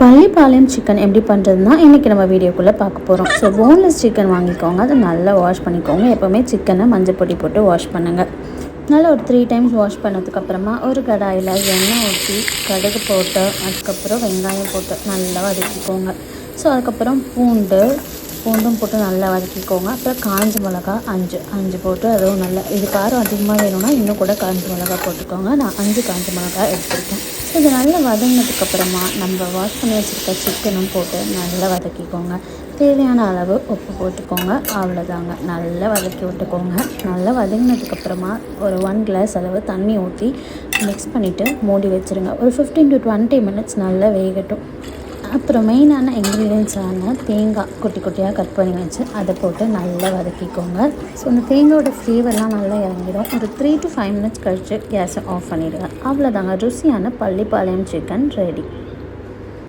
Pallipalayam chicken எப்படி பண்ணுறதுனா இன்றைக்கி நம்ம வீடியோக்குள்ளே பார்க்க போகிறோம். ஸோ போன்லெஸ் சிக்கன் வாங்கிக்கோங்க, அதை நல்லா வாஷ் பண்ணிக்கோங்க. எப்போவுமே சிக்கனை மஞ்சள் பொடி போட்டு வாஷ் பண்ணுங்கள். நல்லா ஒரு 3 டைம்ஸ் வாஷ் பண்ணதுக்கப்புறமா ஒரு கடாயில் எண்ணெய் ஊற்றி கடுகு போட்டு அதுக்கப்புறம் வெங்காயம் போட்டு நல்லா வதக்கிக்கோங்க. ஸோ அதுக்கப்புறம் பூண்டும் போட்டு நல்லா வதக்கிக்கோங்க. அப்புறம் காஞ்ச மிளகா அஞ்சு போட்டு அதுவும் நல்லா இது காரம் அதிகமாக வேணும்னா இன்னும் கூட காஞ்ச மிளகா போட்டுக்கோங்க. நான் 5 காஞ்ச மிளகா எடுத்துருக்கேன். ஸோ இது நல்லா வதங்கினதுக்கப்புறமா நம்ம வாஷ் பண்ணி வச்சுருக்க சிக்கனும் போட்டு நல்லா வதக்கிக்கோங்க. தேவையான அளவு உப்பு போட்டுக்கோங்க. அவ்வளோதாங்க, நல்லா வதக்கி விட்டுக்கோங்க. நல்லா வதங்கினதுக்கப்புறமா ஒரு 1 கிளாஸ் அளவு தண்ணி ஊற்றி மிக்ஸ் பண்ணிவிட்டு மூடி வச்சுருங்க. ஒரு 15 to 20 மினிட்ஸ் நல்லா வேகட்டும். அப்புறம் மெயினான இன்க்ரீடியன்ஸான தேங்காய் குட்டி குட்டியாக கட் பண்ணி வச்சு அதை போட்டு நல்லா வதக்கிக்கோங்க. ஸோ அந்த தேங்காயோட ஃப்ளேவர்லாம் நல்லா இறங்கிடும். ஒரு 3 to 5 மினிட்ஸ் கழித்து கேஸை ஆஃப் பண்ணிவிடுங்க. அவ்வளோதாங்க, ருசியான பள்ளிப்பாளையம் சிக்கன் ரெடி.